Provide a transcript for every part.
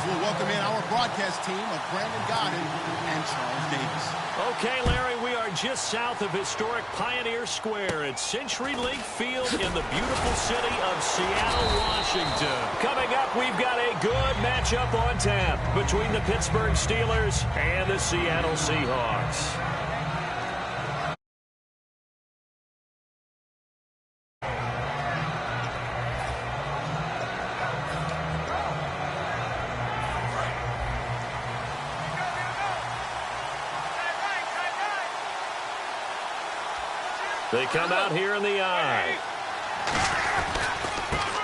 we'll welcome in our broadcast team of Brandon Godden and Charles Davis. Okay, Larry, we are just south of historic Pioneer Square at Century Link Field in the beautiful city of Seattle, Washington. Coming up, we've got a good matchup on tap between the Pittsburgh Steelers and the Seattle Seahawks. They come out here in the eye.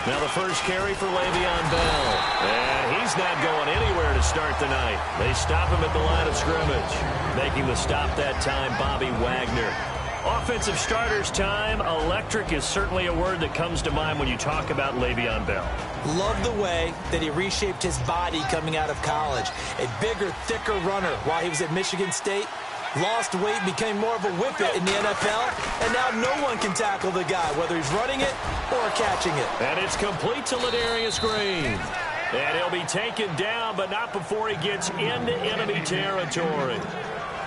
Now the first carry for Le'Veon Bell. And he's not going anywhere to start the night. They stop him at the line of scrimmage. Making the stop that time, Bobby Wagner. Offensive starters time. Electric is certainly a word that comes to mind when you talk about Le'Veon Bell. Love the way that he reshaped his body coming out of college. A bigger, thicker runner while he was at Michigan State. Lost weight, became more of a whippet in the NFL, and now no one can tackle the guy, whether he's running it or catching it. And it's complete to Ladarius Green. And he'll be taken down, but not before he gets into enemy territory.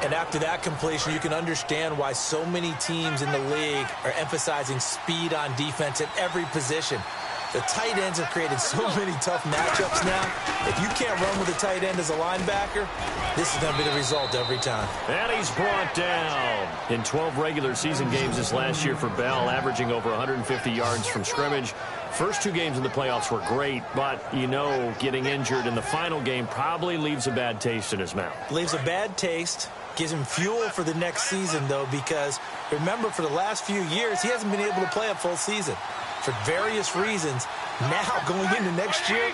And after that completion, you can understand why so many teams in the league are emphasizing speed on defense at every position. The tight ends have created so many tough matchups now. If you can't run with a tight end as a linebacker, this is going to be the result every time. And he's brought down. In 12 regular season games this last year for Bell, averaging over 150 yards from scrimmage. First two games in the playoffs were great, but, you know, getting injured in the final game probably leaves a bad taste in his mouth. Leaves a bad taste. Gives him fuel for the next season, though, because, remember, for the last few years, he hasn't been able to play a full season. For various reasons. Now, going into next year,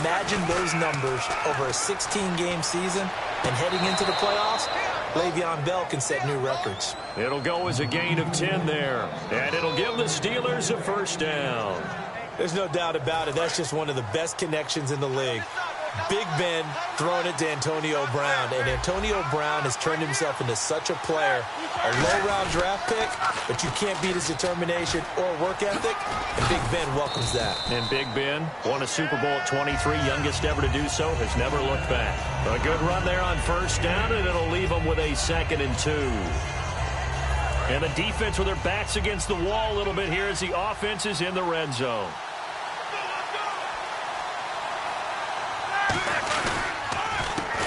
imagine those numbers over a 16-game season and heading into the playoffs. Le'Veon Bell can set new records. It'll go as a gain of 10 there, and it'll give the Steelers a first down. There's no doubt about it. That's just one of the best connections in the league. Big Ben throwing it to Antonio Brown, and Antonio Brown has turned himself into such a player. A low-round draft pick, but you can't beat his determination or work ethic, and Big Ben welcomes that. And Big Ben won a Super Bowl at 23, youngest ever to do so, has never looked back. A good run there on first down, and it'll leave them with a 2nd and 2. And the defense with their backs against the wall a little bit here as the offense is in the red zone.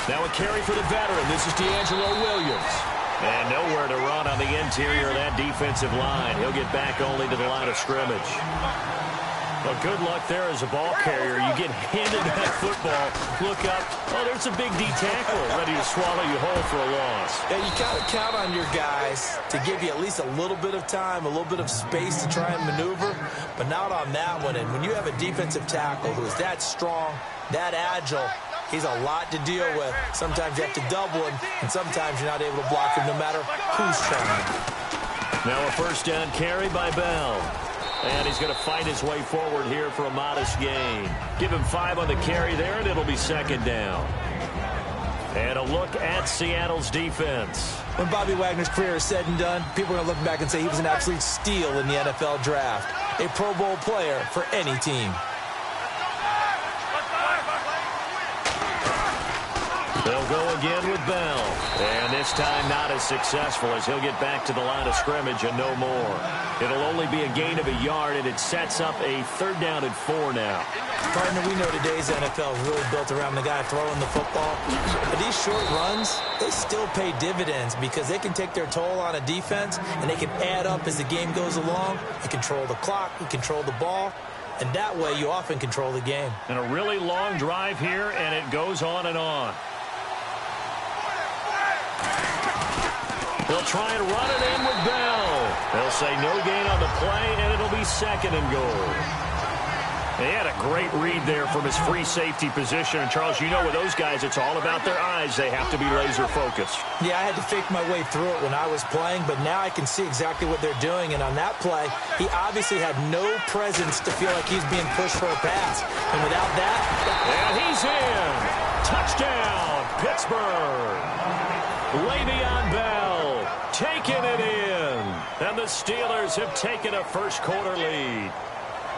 Now a carry for the veteran. This is D'Angelo Williams. And nowhere to run on the interior of that defensive line. He'll get back only to the line of scrimmage. Well, good luck there as a ball carrier. You get handed that football, look up. Oh, there's a big D tackle ready to swallow you whole for a loss. Yeah, you got to count on your guys to give you at least a little bit of time, a little bit of space to try and maneuver, but not on that one. And when you have a defensive tackle who is that strong, that agile, he's a lot to deal with. Sometimes you have to double him, and sometimes you're not able to block him no matter who's trying. Now a first down carry by Bell. And he's going to fight his way forward here for a modest gain. Give him 5 on the carry there, and it'll be 2nd down. And a look at Seattle's defense. When Bobby Wagner's career is said and done, people are going to look back and say he was an absolute steal in the NFL draft. A Pro Bowl player for any team. They'll go again with Bell. And this time not as successful as he'll get back to the line of scrimmage and no more. It'll only be a gain of a yard, and it sets up a 3rd down and 4 now. Partner, we know today's NFL is really built around the guy throwing the football. But these short runs, they still pay dividends because they can take their toll on a defense, and they can add up as the game goes along. They control the clock, they control the ball. And that way, you often control the game. And a really long drive here, and it goes on and on. They'll try and run it in with Bell. They'll say no gain on the play, and it'll be 2nd and goal. They had a great read there from his free safety position. And, Charles, you know with those guys, it's all about their eyes. They have to be laser-focused. Yeah, I had to fake my way through it when I was playing, but now I can see exactly what they're doing. And on that play, he obviously had no presence to feel like he's being pushed for a pass. And without that... And he's in. Touchdown, Pittsburgh. Le'Veon Bell taking it in. And the Steelers have taken a first-quarter lead.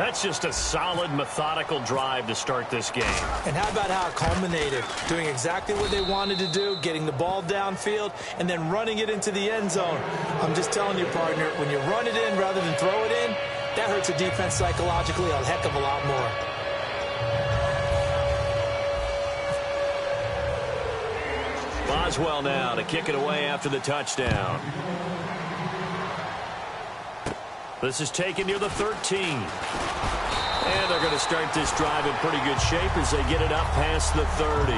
That's just a solid, methodical drive to start this game. And how about how it culminated? Doing exactly what they wanted to do, getting the ball downfield, and then running it into the end zone. I'm just telling you, partner, when you run it in rather than throw it in, that hurts a defense psychologically a heck of a lot more. Boswell now to kick it away after the touchdown. This is taken near the 13. And they're going to start this drive in pretty good shape as they get it up past the 30.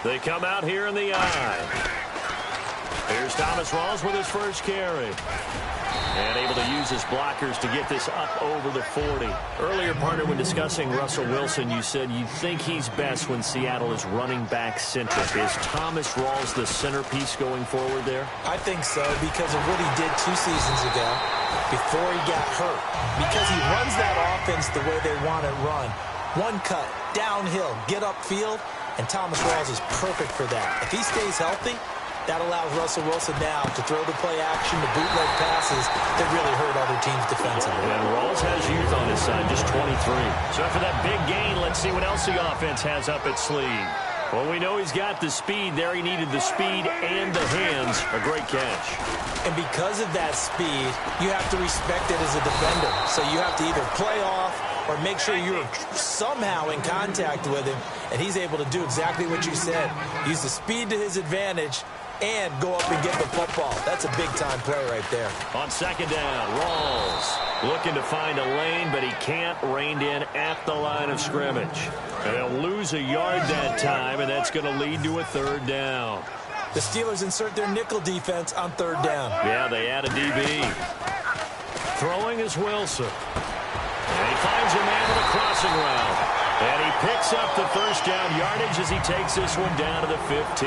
They come out here in the eye. Here's Thomas Rawls with his first carry. And able to use his blockers to get this up over the 40. Earlier, partner, when discussing Russell Wilson, you said you think he's best when Seattle is running back centric. Is Thomas Rawls the centerpiece going forward there? I think so because of what he did 2 seasons ago before he got hurt. Because he runs that offense the way they want it run. One cut, downhill, get upfield, and Thomas Rawls is perfect for that. If he stays healthy, that allows Russell Wilson now to throw the play action, the bootleg passes that really hurt other teams defensively. And Rawls has youth on his side, just 23. So after that big gain, let's see what else the offense has up its sleeve. Well, we know he's got the speed there. He needed the speed and the hands. A great catch. And because of that speed, you have to respect it as a defender. So you have to either play off or make sure you're somehow in contact with him. And he's able to do exactly what you said. Use the speed to his advantage and go up and get the football. That's a big-time play right there. On second down, Rawls looking to find a lane, but he can't, reined in at the line of scrimmage. And they'll lose a yard that time, and that's going to lead to a third down. The Steelers insert their nickel defense on third down. Yeah, they add a DB. Throwing is Wilson. And he finds a man with a crossing route. And he picks up the first down yardage as he takes this one down to the 15.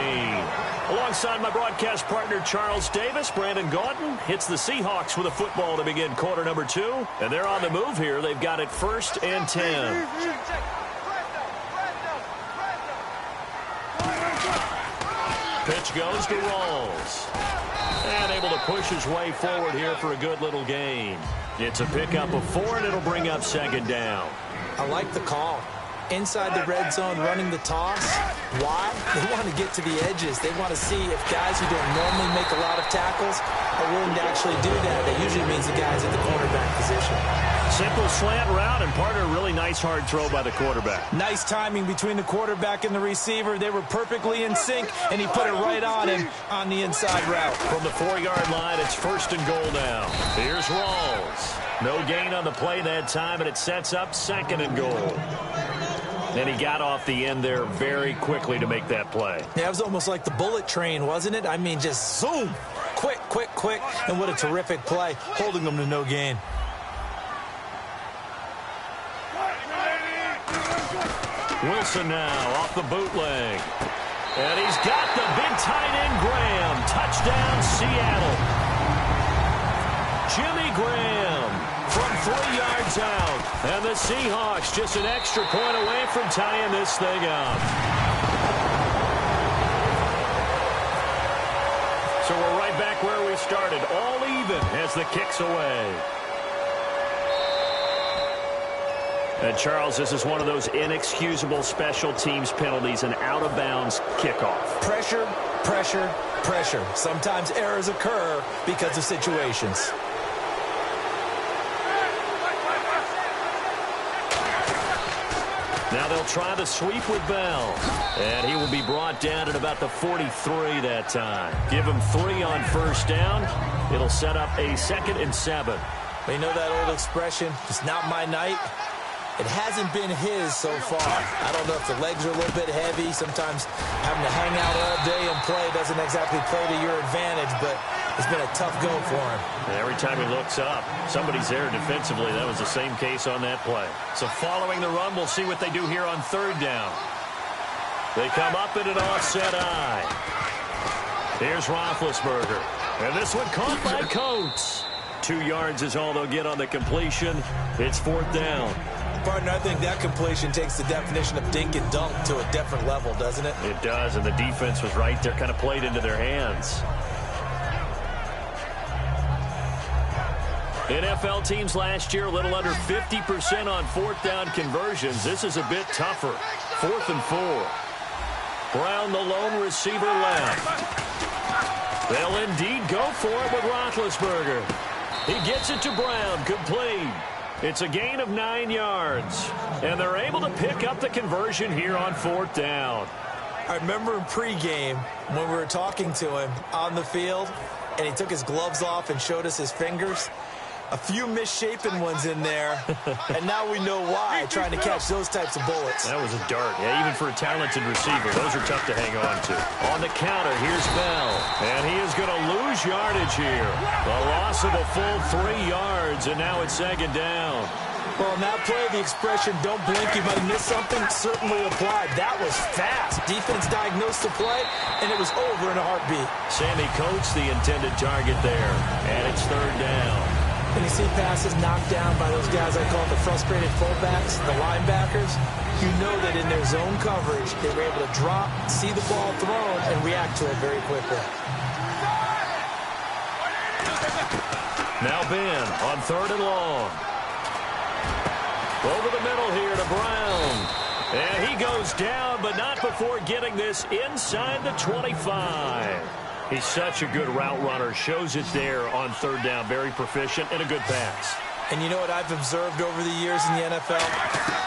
Alongside my broadcast partner, Charles Davis, Brandon Gaudin hits the Seahawks with a football to begin quarter number 2. And they're on the move here. They've got it 1st and 10. Pitch goes to Rawls. And able to push his way forward here for a good little gain. It's a pickup of 4, and it'll bring up second down. I like the call. Inside the red zone, running the toss. Why? They want to get to the edges. They want to see if guys who don't normally make a lot of tackles are willing to actually do that. That usually means the guys at the cornerback position. Simple slant route, and partner, really nice hard throw by the quarterback. Nice timing between the quarterback and the receiver. They were perfectly in sync, and he put it right on him on the inside route. From the 4-yard line, it's 1st and goal now. Here's Rawls. No gain on the play that time, and it sets up 2nd and goal. And he got off the end there very quickly to make that play. Yeah, it was almost like the bullet train, wasn't it? I mean, just zoom. Quick, quick, quick. And what a terrific play, holding them to no gain. Wilson now off the bootleg. And he's got the big tight end, Graham. Touchdown, Seattle. Jimmy Graham from 3 yards out. And the Seahawks just an extra point away from tying this thing up. So we're right back where we started. All even as the kick's away. And Charles, this is one of those inexcusable special teams penalties, an out-of-bounds kickoff. Pressure, pressure, pressure. Sometimes errors occur because of situations. Now they'll try the sweep with Bell. And he will be brought down at about the 43 that time. Give him 3 on 1st down. It'll set up a 2nd and 7. You know that old expression, it's not my night? It hasn't been his so far. I don't know if the legs are a little bit heavy. Sometimes having to hang out all day and play doesn't exactly play to your advantage, but it's been a tough go for him. And every time he looks up, somebody's there defensively. That was the same case on that play. So following the run, we'll see what they do here on 3rd down. They come up in an offset eye. Here's Roethlisberger. And this one caught by Coates. 2 yards is all they'll get on the completion. It's 4th down. Partner, I think that completion takes the definition of dink and dunk to a different level, doesn't it? It does, and the defense was right there, kind of played into their hands. NFL teams last year, a little under 50% on fourth down conversions. This is a bit tougher. 4th and 4. Brown, the lone receiver, left. They'll indeed go for it with Roethlisberger. He gets it to Brown, complete. It's a gain of 9 yards, and they're able to pick up the conversion here on 4th down. I remember in pregame when we were talking to him on the field, and he took his gloves off and showed us his fingers. A few misshapen ones in there, and now we know why, trying to catch those types of bullets. That was a dart. Yeah, even for a talented receiver, those are tough to hang on to. On the counter, here's Bell, and he is going to lose yardage here. The loss of a full 3 yards, and now it's 2nd down. Well, in that play, the expression, don't blink, you might miss something, certainly applied. That was fast. Defense diagnosed the play, and it was over in a heartbeat. Sammy Coates, the intended target there, and it's 3rd down. And you see passes knocked down by those guys I call the frustrated fullbacks, the linebackers. You know that in their zone coverage, they were able to drop, see the ball thrown, and react to it very quickly. Now Ben on 3rd and long. Over the middle here to Brown. And he goes down, but not before getting this inside the 25. He's such a good route runner. Shows it there on 3rd down. Very proficient and a good pass. And you know what I've observed over the years in the NFL?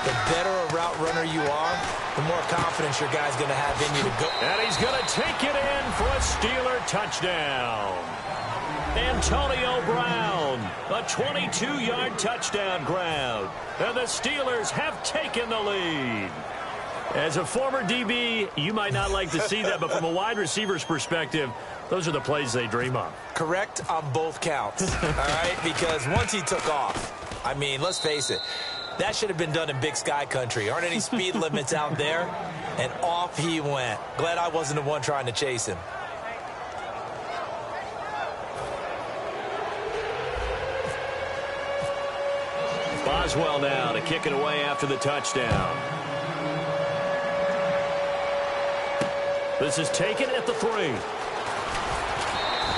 The better a route runner you are, the more confidence your guy's going to have in you to go. And he's going to take it in for a Steeler touchdown. Antonio Brown, a 22-yard touchdown grab. And the Steelers have taken the lead. As a former DB, you might not like to see that, but from a wide receiver's perspective, those are the plays they dream of. Correct on both counts, all right? Because once he took off, I mean, let's face it, that should have been done in Big Sky country. Aren't any speed limits out there? And off he went. Glad I wasn't the one trying to chase him. Boswell now to kick it away after the touchdown. This is taken at the 3.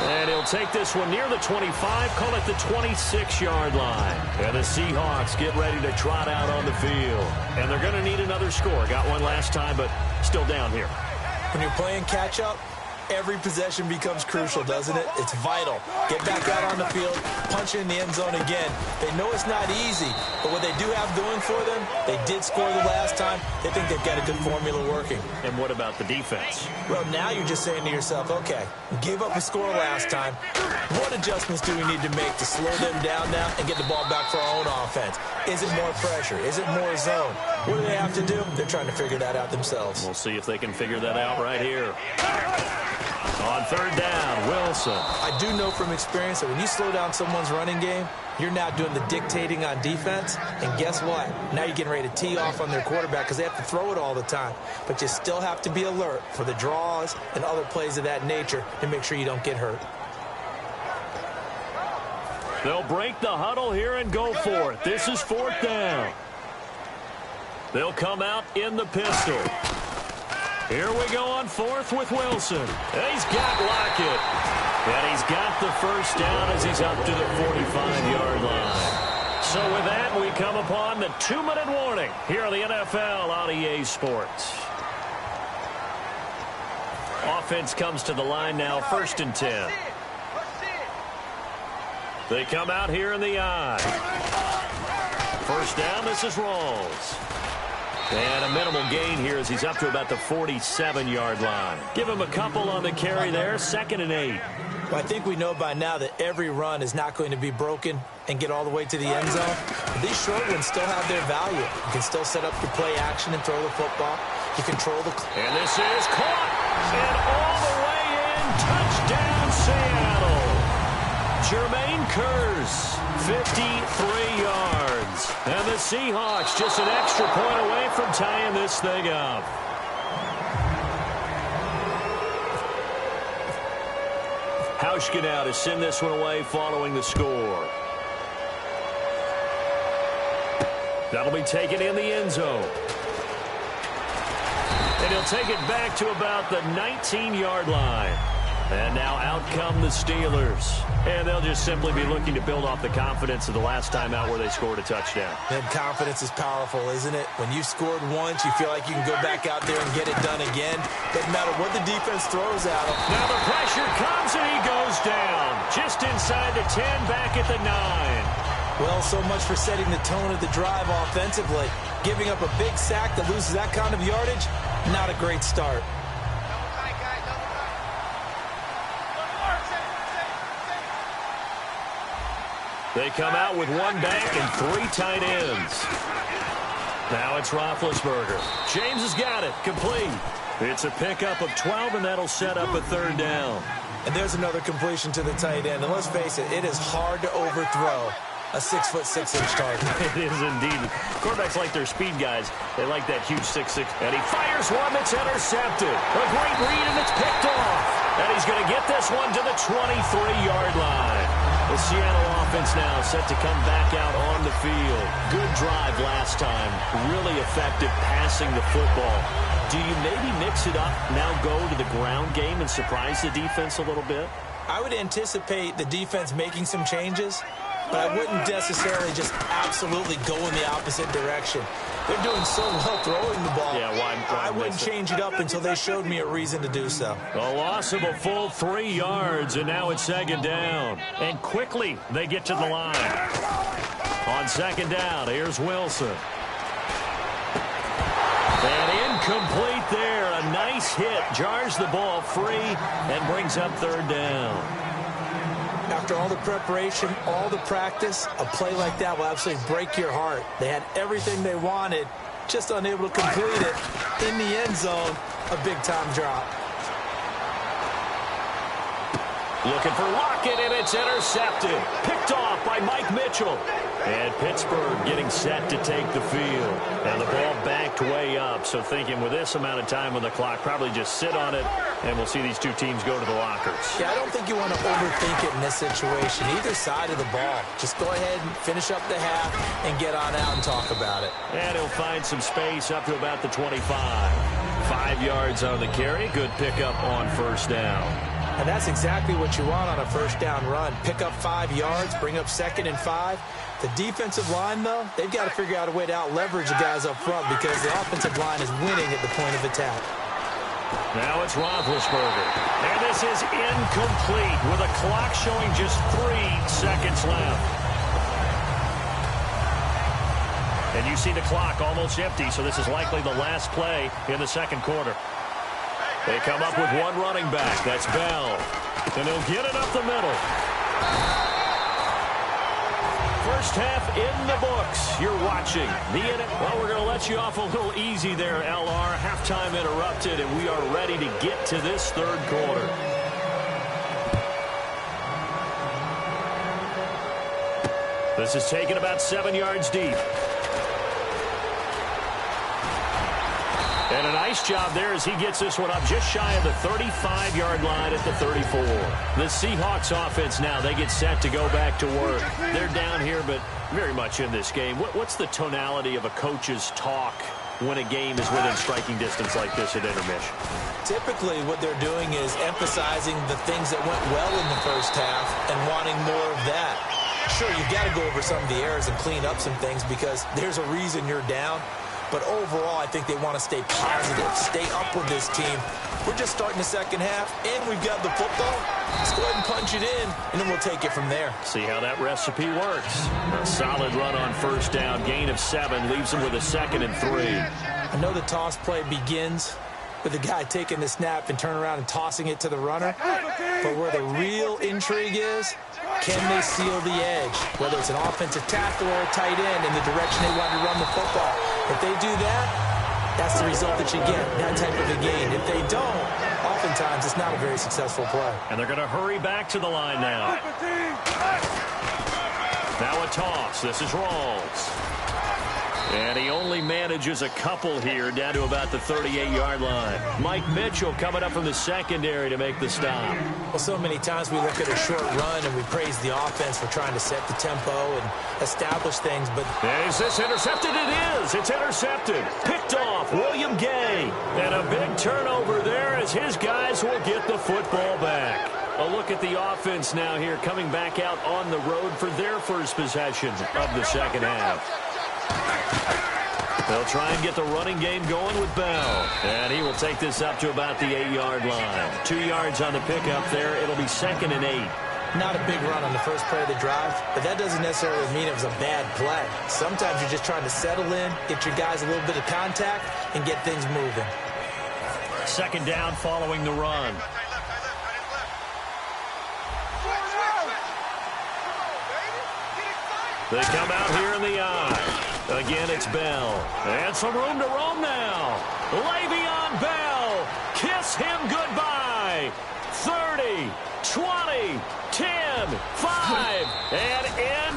And he'll take this one near the 25, call it the 26-yard line. And the Seahawks get ready to trot out on the field. And they're going to need another score. Got one last time, but still down here. When you're playing catch-up, every possession becomes crucial, doesn't it? It's vital. Get back out on the field, punch in the end zone again. They know it's not easy, but what they do have going for them, they did score the last time. They think they've got a good formula working. And what about the defense? Well, now you're just saying to yourself, okay, we gave up a score last time. What adjustments do we need to make to slow them down now and get the ball back for our own offense? Is it more pressure? Is it more zone? What do they have to do? They're trying to figure that out themselves. We'll see if they can figure that out right here. On 3rd down, Wilson. I do know from experience that when you slow down someone's running game, you're now doing the dictating on defense. And guess what? Now you're getting ready to tee off on their quarterback because they have to throw it all the time. But you still have to be alert for the draws and other plays of that nature to make sure you don't get hurt. They'll break the huddle here and go for it. This is 4th down. They'll come out in the pistol. Here we go on 4th with Wilson. And he's got Lockett. And he's got the first down as he's up to the 45-yard line. So with that, we come upon the 2-minute warning here on the NFL on EA Sports. Offense comes to the line now, 1st and 10. They come out here in the I. First down, this is Rawls. And a minimal gain here as he's up to about the 47-yard line. Give him a couple on the carry there, 2nd and 8. Well, I think we know by now that every run is not going to be broken and get all the way to the end zone. But these short ones still have their value. You can still set up your play action and throw the football. You control the... And this is caught. And all the way in. Touchdown, Seattle. Jermaine Kearse, 53 yards. And the Seahawks just an extra point away from tying this thing up. Hauschka now to send this one away following the score. That'll be taken in the end zone. And he'll take it back to about the 19-yard line. And now out come the Steelers. And they'll just simply be looking to build off the confidence of the last time out where they scored a touchdown. And confidence is powerful, isn't it? When you've scored once, you feel like you can go back out there and get it done again. Doesn't matter what the defense throws at him. Now the pressure comes and he goes down. Just inside the 10, back at the 9. Well, so much for setting the tone of the drive offensively. Giving up a big sack that loses that kind of yardage, not a great start. They come out with one back and 3 tight ends. Now it's Roethlisberger. James has got it. Complete. It's a pickup of 12, and that'll set up a 3rd down. And there's another completion to the tight end. And let's face it, it is hard to overthrow a 6'6" target. It is indeed. Quarterbacks like their speed guys. They like that huge 6'6". And he fires one that's intercepted. A great read, and it's picked off. And he's going to get this one to the 23-yard line. The Seattle offense now set to come back out on the field. Good drive last time. Really effective passing the football. Do you maybe mix it up, now go to the ground game and surprise the defense a little bit? I would anticipate the defense making some changes, but I wouldn't necessarily just absolutely go in the opposite direction. They're doing so well throwing the ball. Yeah, why I wouldn't change it up until they showed me a reason to do so. A loss of a full 3 yards, and now it's 2nd down. And quickly, they get to the line. On 2nd down, here's Wilson. And incomplete there. A nice hit. Jars the ball free and brings up 3rd down. After all the preparation, all the practice, a play like that will absolutely break your heart. They had everything they wanted, just unable to complete it. In the end zone, a big-time drop. Looking for Lockett, and it's intercepted. Picked off by Mike Mitchell. And Pittsburgh getting set to take the field. And the ball backed way up, so thinking with this amount of time on the clock, probably just sit on it, and we'll see these two teams go to the lockers. Yeah, I don't think you want to overthink it in this situation. Either side of the ball. Just go ahead and finish up the half and get on out and talk about it. And he'll find some space up to about the 25. 5 yards on the carry. Good pickup on 1st down. And that's exactly what you want on a 1st down run. Pick up 5 yards, bring up 2nd and 5. The defensive line, though, they've got to figure out a way to out-leverage the guys up front because the offensive line is winning at the point of attack. Now it's Roethlisberger. And this is incomplete with a clock showing just 3 seconds left. And you see the clock almost empty, so this is likely the last play in the 2nd quarter. They come up with one running back. That's Bell. And he'll get it up the middle. First half in the books. You're watching well, we're going to let you off a little easy there, LR. Halftime interrupted, and we are ready to get to this 3rd quarter. This is taken about 7 yards deep. And a nice job there as he gets this one up just shy of the 35-yard line at the 34. The Seahawks offense now, they get set to go back to work. They're down here, but very much in this game. What's the tonality of a coach's talk when a game is within striking distance like this at intermission? Typically, what they're doing is emphasizing the things that went well in the 1st half and wanting more of that. Sure, you've got to go over some of the errors and clean up some things because there's a reason you're down. But overall, I think they want to stay positive, stay up with this team. We're just starting the 2nd half, and we've got the football. Let's go ahead and punch it in, and then we'll take it from there. See how that recipe works. A solid run on 1st down, gain of 7, leaves them with a 2nd and 3. I know the toss play begins with the guy taking the snap and turning around and tossing it to the runner. But where the real intrigue is, can they seal the edge? Whether it's an offensive tackle or a tight end in the direction they want to run the football. If they do that, that's the result that you get, that type of a gain. If they don't, oftentimes it's not a very successful play. And they're going to hurry back to the line now. Now a toss. This is Rawls. And he only manages a couple here, down to about the 38-yard line. Mike Mitchell coming up from the secondary to make the stop. Well, so many times we look at a short run and we praise the offense for trying to set the tempo and establish things, but... And is this intercepted? It is. It's intercepted. Picked off. William Gay. And a big turnover there as his guys will get the football back. A look at the offense now here, coming back out on the road for their first possession of the second half. They'll try and get the running game going with Bell. And he will take this up to about the 8-yard line. 2 yards on the pickup there. It'll be 2nd and 8. Not a big run on the first play of the drive, but that doesn't necessarily mean it was a bad play. Sometimes you're just trying to settle in, get your guys a little bit of contact, and get things moving. 2nd down following the run. They come out here in the eye. Again, it's Bell. And some room to roam now. Le'Veon Bell. Kiss him goodbye. 30, 20, 10, 5, and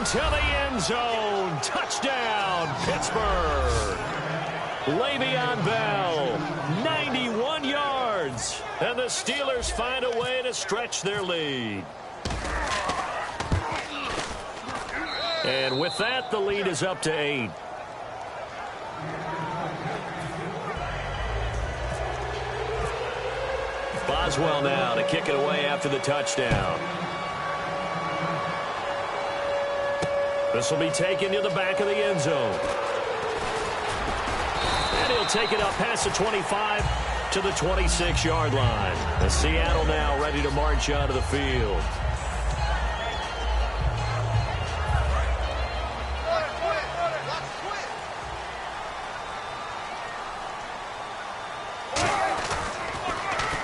into the end zone. Touchdown, Pittsburgh. Le'Veon Bell, 91 yards. And the Steelers find a way to stretch their lead. And with that, the lead is up to 8. Boswell now to kick it away after the touchdown. This will be taken to the back of the end zone. And he'll take it up past the 25 to the 26-yard line. And Seattle now ready to march out of the field.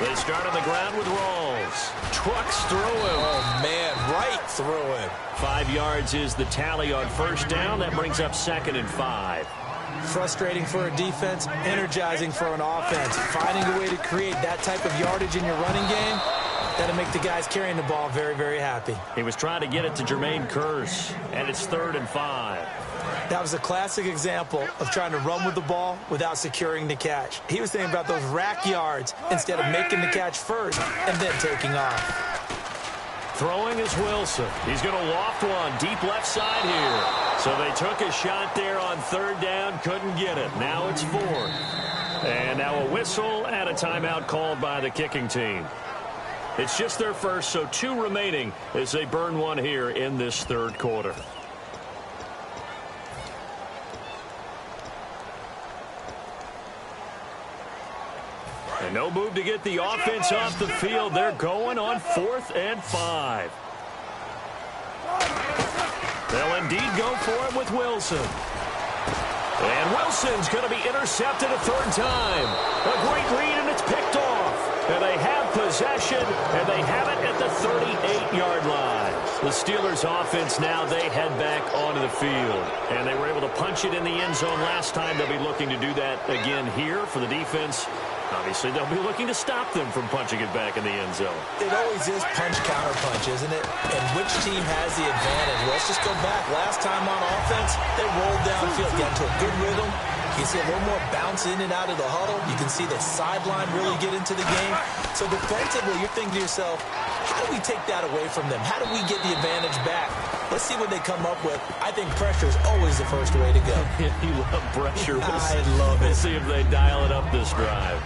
They start on the ground with Rawls. Trucks through him. Oh, man, right through him. 5 yards is the tally on first down. That brings up 2nd and 5. Frustrating for a defense, energizing for an offense. Finding a way to create that type of yardage in your running game, that'll make the guys carrying the ball very, very happy. He was trying to get it to Jermaine Kearse, and it's 3rd and 5. That was a classic example of trying to run with the ball without securing the catch. He was thinking about those rack yards instead of making the catch first and then taking off. Throwing is Wilson. He's going to loft one deep left side here. So they took a shot there on 3rd down, couldn't get it. Now it's 4th. And now a whistle and a timeout called by the kicking team. It's just their first, so 2 remaining as they burn one here in this 3rd quarter. And no move to get the offense off the field. They're going on 4th and 5. They'll indeed go for it with Wilson. And Wilson's going to be intercepted a 3rd time. A great read, and it's picked off. And they have possession, and they have it at the 38-yard line. The Steelers offense now, they head back onto the field. And they were able to punch it in the end zone last time. They'll be looking to do that again here for the defense. Obviously, they'll be looking to stop them from punching it back in the end zone. It always is punch-counter-punch, isn't it? And which team has the advantage? Let's just go back. Last time on offense, they rolled downfield, got into a good rhythm. You can see a little more bounce in and out of the huddle. You can see the sideline really get into the game. So defensively, you're thinking to yourself, how do we take that away from them? How do we get the advantage back? Let's see what they come up with. I think pressure is always the first way to go. You love pressure. I love it. We'll see if they dial it up this drive.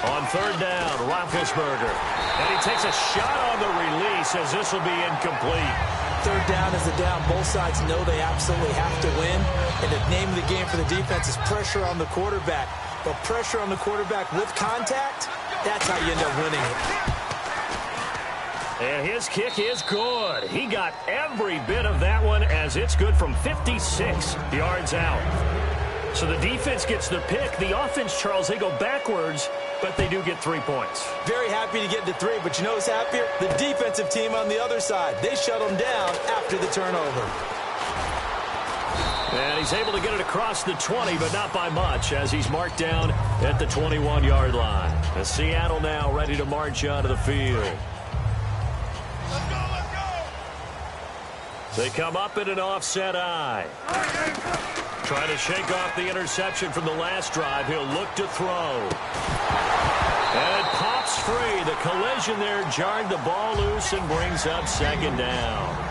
On 3rd down, Roethlisberger. And he takes a shot on the release as this will be incomplete. 3rd down is a down. Both sides know they absolutely have to win. And the name of the game for the defense is pressure on the quarterback. But pressure on the quarterback with contact, that's how you end up winning it. And his kick is good. He got every bit of that one as it's good from 56 yards out. So the defense gets the pick. The offense, Charles, they go backwards, but they do get 3 points. Very happy to get to 3, but you know who's happier? The defensive team on the other side. They shut them down after the turnover. And he's able to get it across the 20, but not by much, as he's marked down at the 21-yard line. And Seattle now ready to march out of the field. They come up in an offset eye. Trying to shake off the interception from the last drive. He'll look to throw. And it pops free. The collision there jarred the ball loose and brings up second down.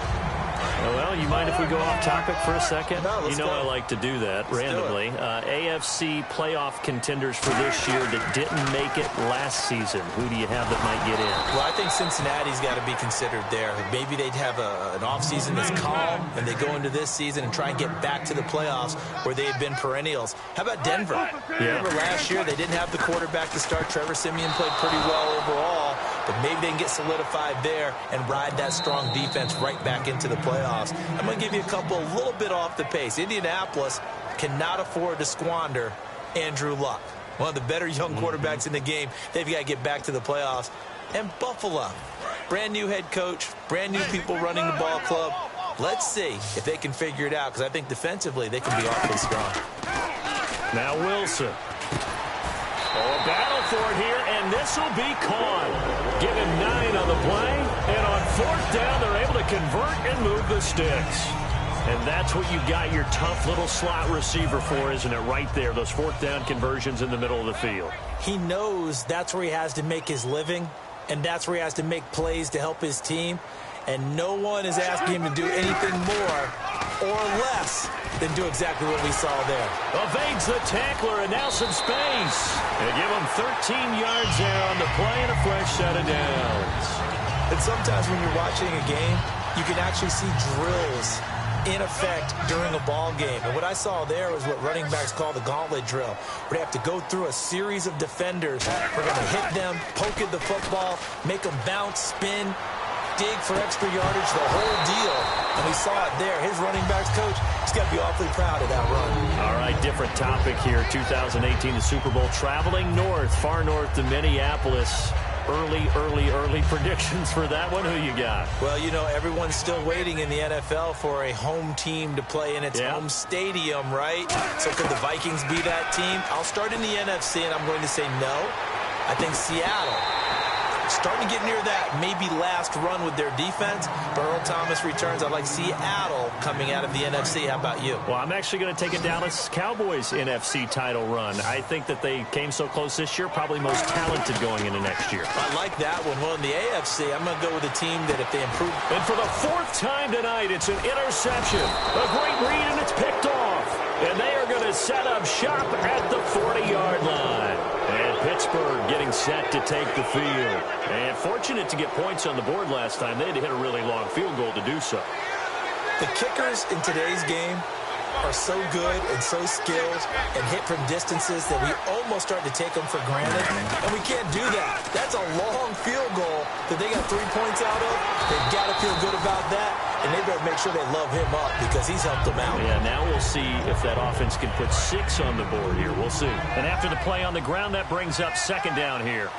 Well, you mind if we go off topic for a second? No, you know go. I like to do that randomly. AFC playoff contenders for this year that didn't make it last season. Who do you have that might get in? Well, I think Cincinnati's got to be considered there. Maybe they'd have an offseason that's calm, and they go into this season and try and get back to the playoffs where they had been perennials. How about Denver? Remember last year they didn't have the quarterback to start. Trevor Siemian played pretty well overall, but maybe they can get solidified there and ride that strong defense right back into the playoffs. I'm going to give you a couple a little bit off the pace. Indianapolis cannot afford to squander Andrew Luck, one of the better young quarterbacks in the game. They've got to get back to the playoffs. And Buffalo, brand new head coach, brand new people running the ball club. Let's see if they can figure it out, because I think defensively they can be awfully strong. Now Wilson. Oh, a battle for it here, and this will be caught. Give him 9 on the play, and on 4th down, they're able to convert and move the sticks. And that's what you got your tough little slot receiver for, isn't it? Right there, those 4th down conversions in the middle of the field. He knows that's where he has to make his living, and that's where he has to make plays to help his team. And no one is asking him to do anything more or less than do exactly what we saw there. Evades the tackler, and now some space. And give him 13 yards there on the play and a fresh set of downs. And sometimes when you're watching a game, you can actually see drills in effect during a ball game. And what I saw there was what running backs call the gauntlet drill, where they have to go through a series of defenders. We're going to hit them, poke at the football, make them bounce, spin, dig for extra yardage, the whole deal. And we saw it there. His running backs coach, he's got to be awfully proud of that run. All right, different topic here. 2018, the Super Bowl, traveling north, far north to Minneapolis. Early predictions for that one. Who you got? Well, you know, everyone's still waiting in the NFL for a home team to play in its home stadium, right? So could the Vikings be that team? I'll start in the NFC, and I'm going to say no. I think Seattle, starting to get near that maybe last run with their defense. But Earl Thomas returns. I like Seattle coming out of the NFC. How about you? Well, I'm actually going to take a Dallas Cowboys NFC title run. I think that they came so close this year, probably most talented going into next year. I like that one. Well, in the AFC, I'm going to go with a team that if they improve. And for the 4th time tonight, it's an interception. A great read, and it's picked off. And they are going to set up shop at the 40-yard line. And Pittsburgh getting set to take the field. And fortunate to get points on the board last time. They had to hit a really long field goal to do so. The kickers in today's game are so good and so skilled and hit from distances that we almost start to take them for granted. And we can't do that. That's a long field goal that they got 3 points out of. They've got to feel good about that. And they better make sure they love him up because he's helped them out. Yeah, now we'll see if that offense can put 6 on the board here. We'll see. And after the play on the ground, that brings up 2nd down here.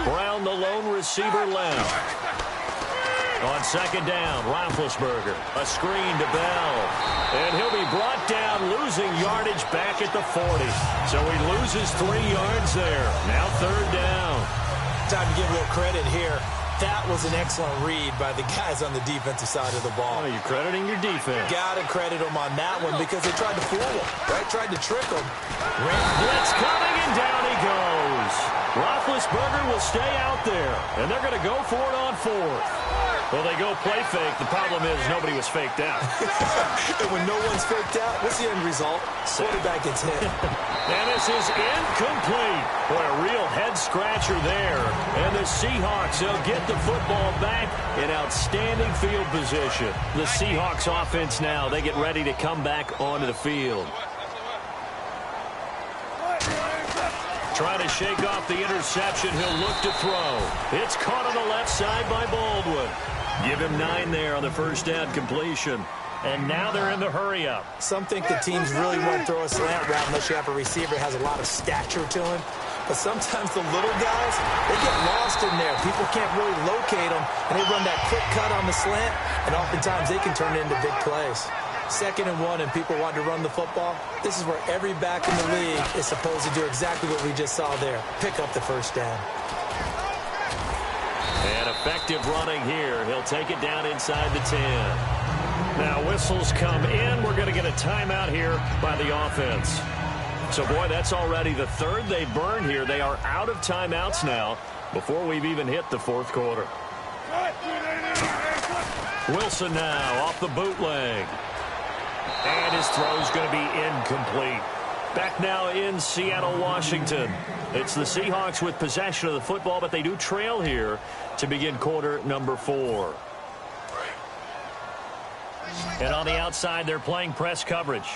Brown, the lone receiver, left. On 2nd down, Roethlisberger. A screen to Bell. And he'll be brought down, losing yardage back at the 40. So he loses 3 yards there. Now 3rd down. Time to give a little credit here. That was an excellent read by the guys on the defensive side of the ball. Oh, you're crediting your defense. Got to credit them on that one because they tried to fool them, right? Tried to trick them. Blitz coming, and down he goes. Roethlisberger will stay out there, and they're going to go for it on 4th. Well, they go play fake. The problem is nobody was faked out. And when no one's faked out, what's the end result? Quarterback gets hit. And this is incomplete. Boy, a real head-scratcher there. And the Seahawks, they'll get the football back in outstanding field position. The Seahawks offense now, they get ready to come back onto the field. Trying to shake off the interception. He'll look to throw. It's caught on the left side by Baldwin. Give him 9 there on the 1st down completion. And now they're in the hurry-up. Some think the teams really won't throw a slant route unless you have a receiver that has a lot of stature to him. But sometimes the little guys, they get lost in there. People can't really locate them, and they run that quick cut on the slant, and oftentimes they can turn it into big plays. 2nd and 1, and people want to run the football. This is where every back in the league is supposed to do exactly what we just saw there. Pick up the 1st down. And effective running here. He'll take it down inside the 10. Now whistles come in. We're going to get a timeout here by the offense. So, boy, that's already the third they burned here. They are out of timeouts now before we've even hit the fourth quarter. Wilson now off the bootleg. And his throw's going to be incomplete. Back now in Seattle, Washington. It's the Seahawks with possession of the football, but they do trail here to begin quarter number 4. And on the outside, they're playing press coverage.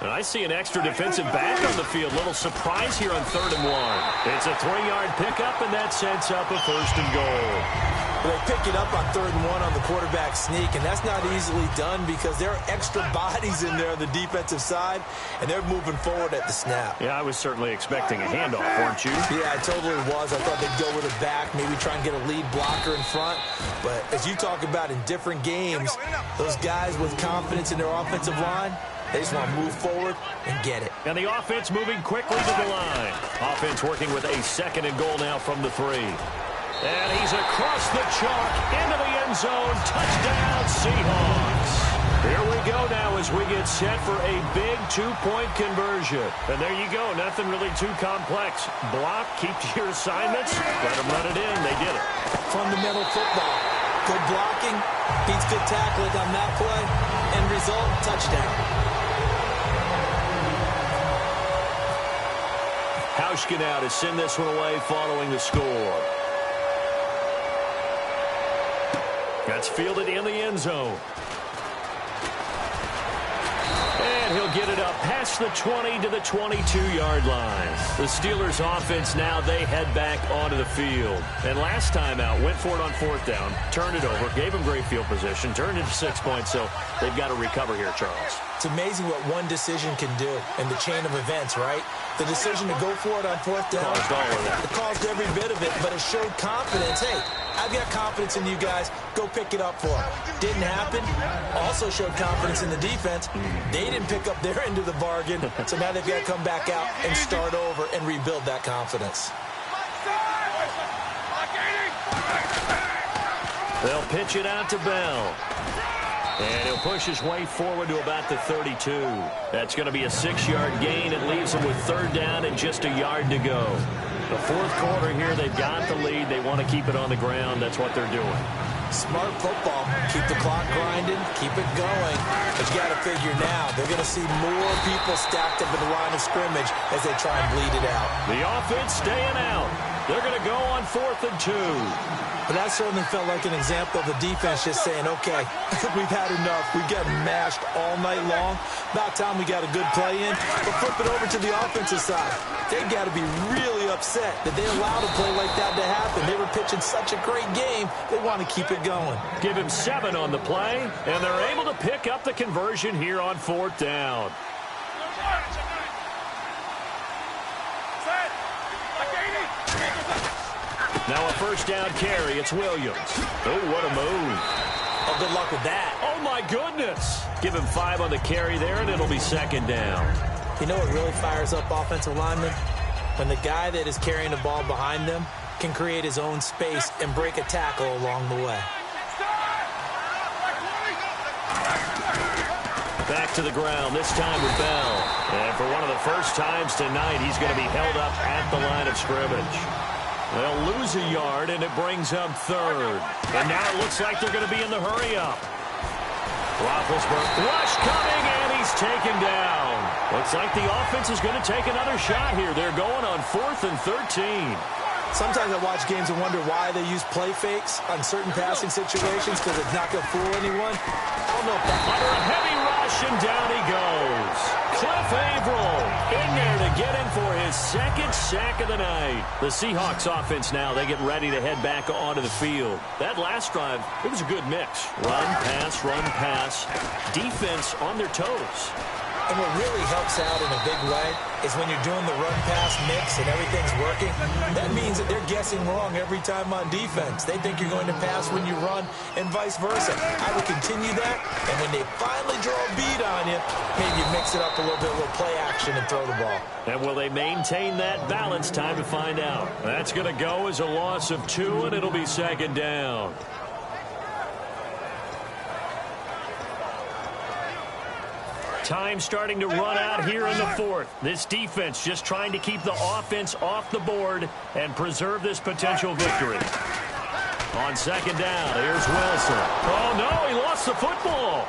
And I see an extra defensive back on the field. Little surprise here on 3rd and 1. It's a 3-yard pickup, and that sets up a 1st and goal. They pick it up on 3rd and 1 on the quarterback sneak, and that's not easily done because there are extra bodies in there on the defensive side, and they're moving forward at the snap. Yeah, I was certainly expecting a handoff, weren't you? Yeah, I totally was. I thought they'd go with it back, maybe try and get a lead blocker in front. But as you talk about in different games, those guys with confidence in their offensive line, they just want to move forward and get it. And the offense moving quickly to the line. Offense working with a 2nd and goal now from the 3. And he's across the chalk into the end zone. Touchdown, Seahawks. Here we go now as we get set for a big 2-point conversion. And there you go. Nothing really too complex. Block, keep to your assignments. Let them run it in. They did it. Fundamental football. Good blocking. Beats good tackling on that play. End result, touchdown. Hauschka now to send this one away following the score. That's fielded in the end zone. And he'll get it up past the 20 to the 22-yard line. The Steelers offense now, they head back onto the field. And last time out, went for it on 4th down, turned it over, gave them great field position, turned it to 6 points, so they've got to recover here, Charles. It's amazing what one decision can do in the chain of events, right? The decision to go for it on 4th down, it caused every bit of it, but it showed confidence. Hey, I've got confidence in you guys. Go pick it up for them. Didn't happen. Also showed confidence in the defense. They didn't pick up their end of the bargain, so now they've got to come back out and start over and rebuild that confidence. They'll pitch it out to Bell. And he'll push his way forward to about the 32. That's going to be a 6-yard gain. It leaves him with 3rd down and just a yard to go. The 4th quarter here, they've got the lead. They want to keep it on the ground. That's what they're doing. Smart football. Keep the clock grinding. Keep it going. But you got to figure now, they're going to see more people stacked up in the line of scrimmage as they try and bleed it out. The offense staying out. They're going to go on 4th and 2. But that certainly felt like an example of the defense just saying, okay, we've had enough. We've gotten mashed all night long. About time we got a good play in. But flip it over to the offensive side. They've got to be really upset that they allowed a play like that to happen. They were pitching such a great game, they want to keep it going. Give him 7 on the play, and they're able to pick up the conversion here on 4th down. Now a 1st down carry. It's Williams. Oh, what a move. Oh, good luck with that. Oh, my goodness. Give him 5 on the carry there, and it'll be 2nd down. You know what really fires up offensive linemen? When the guy that is carrying the ball behind them can create his own space and break a tackle along the way. Back to the ground, this time with Bell. And for one of the first times tonight, he's going to be held up at the line of scrimmage. They'll lose a yard, and it brings up 3rd. And now it looks like they're going to be in the hurry-up. Roethlisberger, rush coming, and he's taken down. Looks like the offense is going to take another shot here. They're going on 4th and 13. Sometimes I watch games and wonder why they use play fakes on certain passing situations because it's not going to fool anyone. I don't know if that... Under a heavy rush, and down he goes. Cliff Averill in there to get in for his 2nd sack of the night. The Seahawks offense now, they get ready to head back onto the field. That last drive, it was a good mix. Run, pass, defense on their toes. And what really helps out in a big way is when you're doing the run-pass mix and everything's working, that means that they're guessing wrong every time on defense. They think you're going to pass when you run and vice versa. I would continue that, and when they finally draw a beat on you, maybe you mix it up a little bit, a little play action and throw the ball. And will they maintain that balance? Time to find out. That's going to go as a loss of 2, and it'll be 2nd down. Time starting to run out here in the fourth. This defense just trying to keep the offense off the board and preserve this potential victory. On second down, here's Wilson. Oh, no, he lost the football.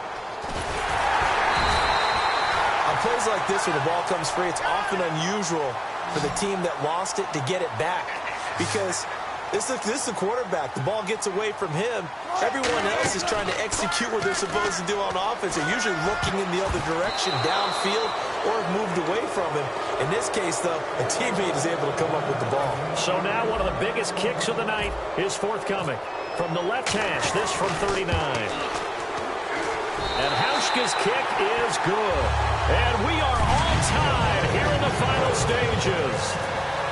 On plays like this where the ball comes free, it's often unusual for the team that lost it to get it back because this is the quarterback. The ball gets away from him. Everyone else is trying to execute what they're supposed to do on offense. They're usually looking in the other direction, downfield, or have moved away from him. In this case, though, a teammate is able to come up with the ball. So now one of the biggest kicks of the night is forthcoming. From the left hash, this from 39. And Hauschka's kick is good. And we are all tied here in the final stages.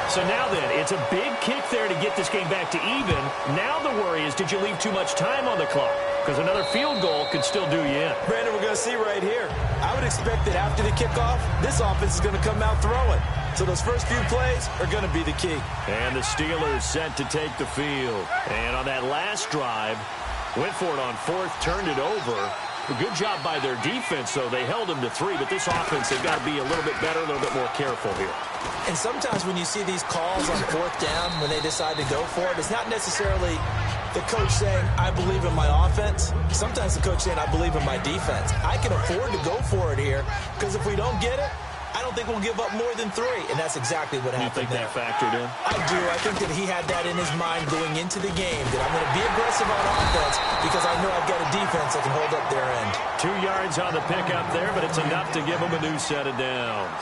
So now then, it's a big kick there to get this game back to even. Now the worry is, did you leave too much time on the clock? Because another field goal could still do you in. Brandon, we're going to see right here. I would expect that after the kickoff, this offense is going to come out throwing. So those first few plays are going to be the key. And the Steelers set to take the field. And on that last drive, went for it on fourth, turned it over. A good job by their defense, though. They held them to 3, but this offense, they've got to be a little bit better, a little bit more careful here. And sometimes when you see these calls on fourth down, when they decide to go for it, it's not necessarily the coach saying, I believe in my offense. Sometimes the coach saying, I believe in my defense. I can afford to go for it here, because if we don't get it, I don't think we'll give up more than 3. And that's exactly what happened there. You think that factored in? I do. I think that he had that in his mind going into the game, that I'm going to be aggressive on offense because I know I've got a defense that can hold up their end. 2 yards on the pickup there, but it's enough to give them a new set of downs.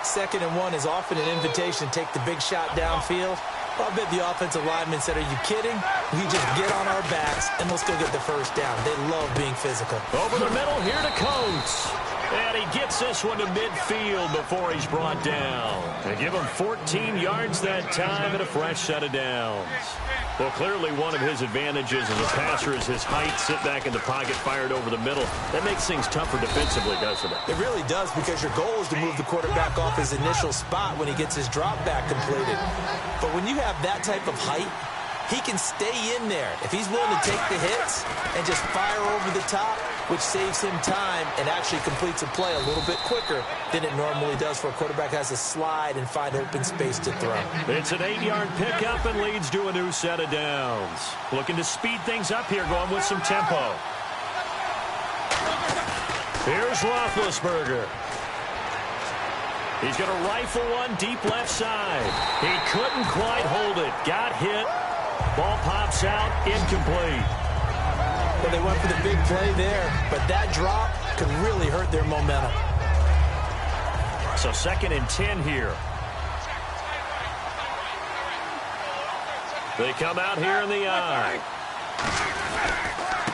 2nd and 1 is often an invitation to take the big shot downfield. Well, I bet the offensive lineman said, are you kidding? We just get on our backs and let's go get the first down. They love being physical. Over the middle here to Coates. And he gets this one to midfield before he's brought down. They give him 14 yards that time and a fresh set of downs. Well, clearly one of his advantages as a passer is his height, sit back in the pocket, fired over the middle. That makes things tougher defensively, doesn't it? It really does, because your goal is to move the quarterback off his initial spot when he gets his drop back completed. But when you have that type of height, he can stay in there. If he's willing to take the hits and just fire over the top, which saves him time and actually completes a play a little bit quicker than it normally does for a quarterback has to slide and find open space to throw. It's an 8-yard pickup and leads to a new set of downs. Looking to speed things up here, going with some tempo. Here's Roethlisberger. He's going to rifle one deep left side. He couldn't quite hold it. Got hit. Ball pops out, incomplete. Well, they went for the big play there, but that drop could really hurt their momentum. So 2nd and 10 here. They come out here in the eye.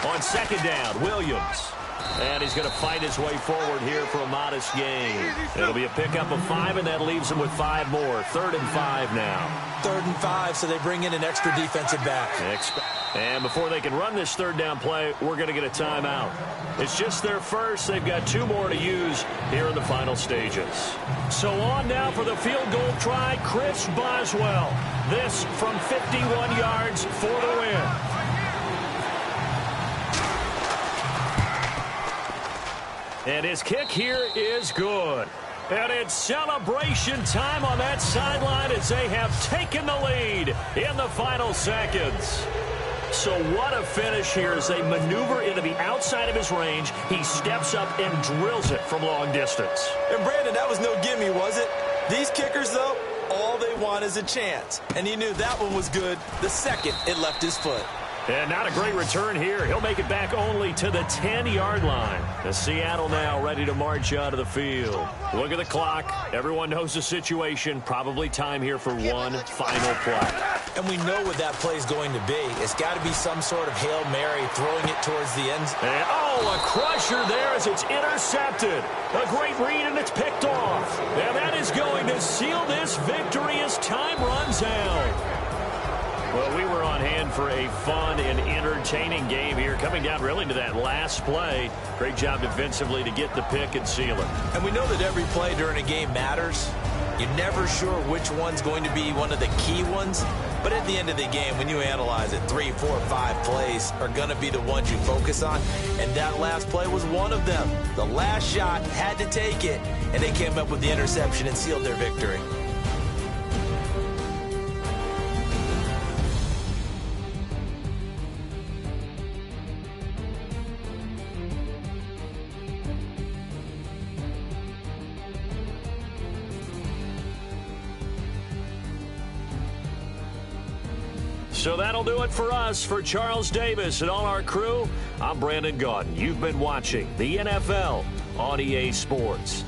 On 2nd down, Williams. And he's going to fight his way forward here for a modest gain. It'll be a pickup of 5, and that leaves him with 5 more. 3rd and 5 now. 3rd and 5, so they bring in an extra defensive back. And before they can run this 3rd down play, we're going to get a timeout. It's just their first. They've got 2 more to use here in the final stages. So on now for the field goal try, Chris Boswell. This from 51 yards for the win. And his kick here is good. And it's celebration time on that sideline as they have taken the lead in the final seconds. So what a finish here as they maneuver into the outside of his range. He steps up and drills it from long distance. And Brandon, that was no gimme, was it? These kickers, though, all they want is a chance. And he knew that one was good the second it left his foot. And not a great return here. He'll make it back only to the 10-yard line. The Seattle now ready to march out of the field. Look at the clock. Everyone knows the situation. Probably time here for one final play. And we know what that play is going to be. It's got to be some sort of Hail Mary, throwing it towards the end. And, a crusher there as it's intercepted. A great read, and it's picked off. And that is going to seal this victory as time runs out. Well, we were on hand for a fun and entertaining game here, coming down really to that last play. Great job defensively to get the pick and seal it. And we know that every play during a game matters. You're never sure which one's going to be one of the key ones. But at the end of the game, when you analyze it, 3, 4, 5 plays are going to be the ones you focus on. And that last play was one of them. The last shot had to take it, and they came up with the interception and sealed their victory. So that'll do it for us. For Charles Davis and all our crew, I'm Brandon Gaudin. You've been watching the NFL on EA Sports.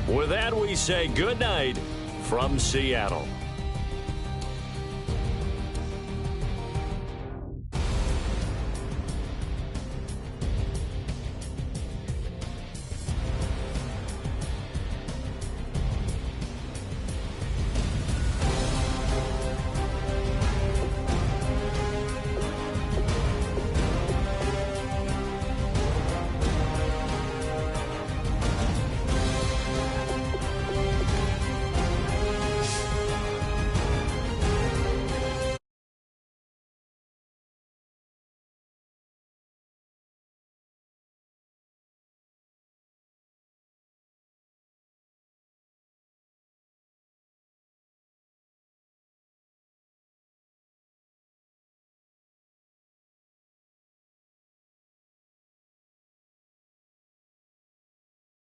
With that, we say good night from Seattle.